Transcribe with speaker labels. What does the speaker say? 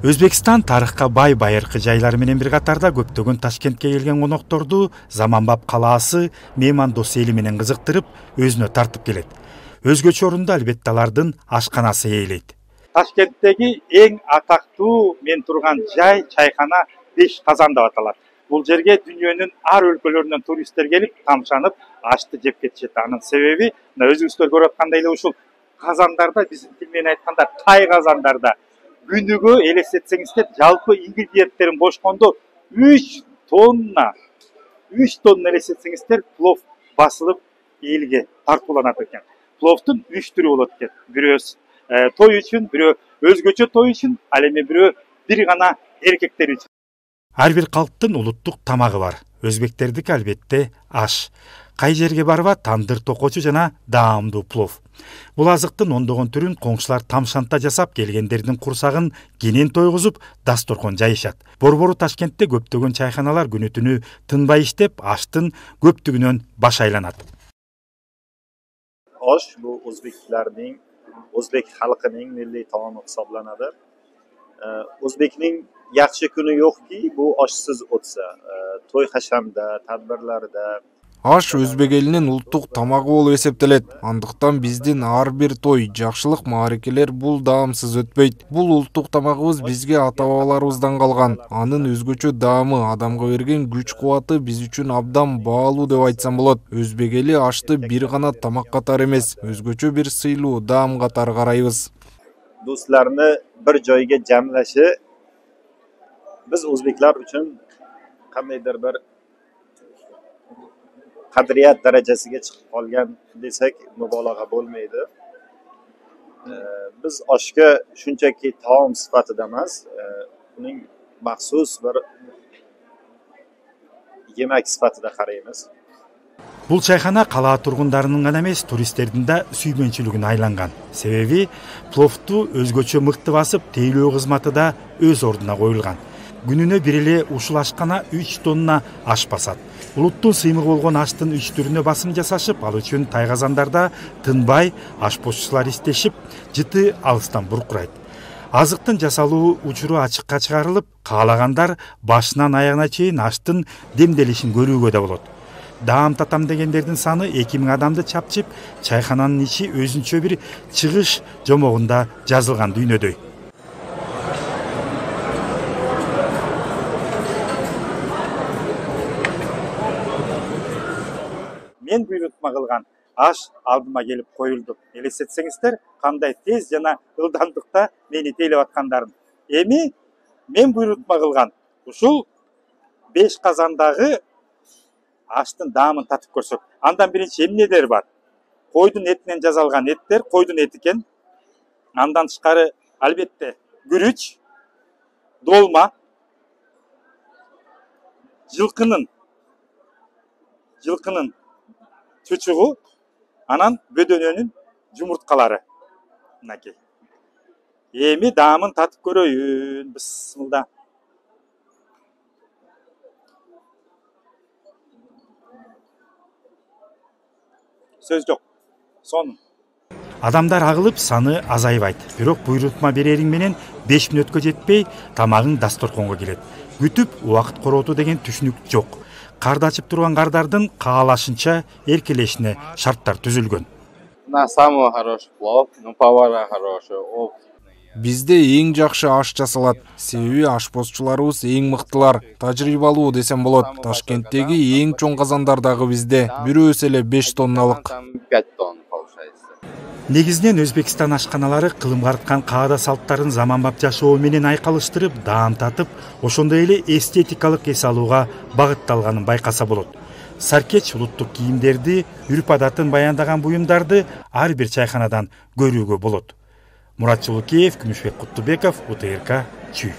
Speaker 1: Өзбекстан тарыхка бай байыркы жайлары менен бир катарда көптөгөн Ташкентке келген конокторду заманбап калаасы мейман дос эли менен кызыктырып, өзүнө тартып келет. Өзгөчө орунда албетте алардын ашканасы ээлейт.
Speaker 2: Ташкенттеги эң атактуу мен турган жай чайкана 5 казан деп аталат. Бул жерге дүйнөнүн ар өлкөлөрүнөн туристтер келип, тамшанып, ашты жеп кетишет. Анын себеби өзүңүздөр көрүп аткандай эле ушул казандарда, биздин тил менен айтканда тай казандарда күнүгө элестетсеңиздер, жалпы ингредиенттерин кошкондо 3 тонна элестетсеңиздер, плов басылып элге тартууланат экен. Пловдун 3 түрү болот экен. Бирөө той үчүн, бирөө өзгөчө той үчүн, ал эми бирөө бир гана эркектер үчүн.
Speaker 1: Ар бир калктын улуттук тамагы бар. Өзбектердики албетте аш. Кай жерге барба тандыр токочу жана даамдуу плов. Бул азыктын ондогон түрүн коңшулар тамшанта жасап, келгендердин курсагын кенен тойгузуп, дасторкон жайышат. Борбору Ташкентте көптөгөн чайканалар күнү түнү тынбай иштеп, аштын көптүгүнөн баш айланат.
Speaker 3: Osh bu O'zbek xalqining milliy taomi hisoblanadi. O'zbekning yaxshi kuni yo'qki, bu oshsiz o'tsa. To'y hashamda, tadbirlarda
Speaker 4: Аш өзбек элинин улуттук тамагы болуп эсептелет. Андыктан биздин ар бир той, жакшылык маарекелер бул даамсыз өтпөйт. Бул улуттук тамагыбыз бизге ата-бабаларыбыздан калган. Анын өзгөчө даамы, адамга берген күч-кубаты биз үчүн абдан баалуу деп айтсам болот. Өзбек эли ашты бир гана тамак катары эмес, өзгөчө бир сыйлуу даам катары карайбыз.
Speaker 3: Do'stlarni bir joyga jamlashi biz o'zbeklar uchun qandaydir bir qadriyat darajasiga chiqib qolgan desak mubolag'a bo'lmaydi. Biz oshga shunchaki taom sifatida emas, uning maxsus bir yemak sifatida qaraymiz.
Speaker 1: Бул чайкана кала тургундарынын гана эмес, туристтердин да сүймөнчүлүгүнө айланган. Себеби пловду өзгөчө мыкты басып, тейлөө кызматы да өз ордуна коюлган. Күнүнө бир эле ушул ашкана 3 тонна аш басат. Улуттун сыймыгы болгон аштын 3 түрүнө басым жасашып, ал үчүн тай казандарда тынбай ашпозчулар иштешип, жыты алыстан буркурайт. Азыктын жасалуу учуру ачыкка чыгарылып, каалагандар башынан аягына чейин аштын демделишин көрүүгө да болот. Даам татам дегендердин саны 2000 адамды чапчып, чайкананын ичи өзүнчө бир чыгыш жомогунда жазылган дүйнөдөй.
Speaker 2: Мен буйрутма кылган аш алдыма келип коюлду. Элестетсеңиздер, кандай тез жана ылдамдыкта мени тейлеп аткандарын. Эми мен буйрутма кылган ушул 5 казандагы аштын даамын татып көрсөк. Андан биринчи эмнелер бар? Койдун этинен жасалган эттер, койдун эти экен. Андан тышкары албетте күрүч, долма, жылкынын чучугу, анан бөдөнөнүн жумурткалары. Мынакей. Эми даамын татып көрөйүн. Бисмилла. Сөз жок. Сонун.
Speaker 1: Адамдар агылып, саны азайбайт. Бирок буйрутма берериң менен 5 мүнөткө жетпей, тамагың дасторконго келет. Күтүп, убакыт корооту деген түшүнүк жок. Карда ачып турган кардардын каалашынча эркелешине шарттар түзүлгөн.
Speaker 5: Самый хороший плов, повара хороший.
Speaker 4: Бизде эң жакшы аш жасалат. Себеби ашпозчуларыбыз эң мыктылар, тажрыйбалуу десем болот. Ташкенттеги эң чоң казандардагы бизде. Бирөөсү эле 5 тонналык.
Speaker 5: 5 тонн получается.
Speaker 1: Негизинен Өзбекстан ашканалары кылым карткан каада салттарын заманбап жашоо менен айкалыштырып, даам татып, ошондой эле эстетикалык эс алууга багытталганын байкаса болот. Саркеч улуттук кийимдерди, үрп адатын баяндаган буюмдарды ар бир чайканадан көрүүгө болот. Мурат Чулукеев, Күмүшбек Куттубеков, УТРК Чүй.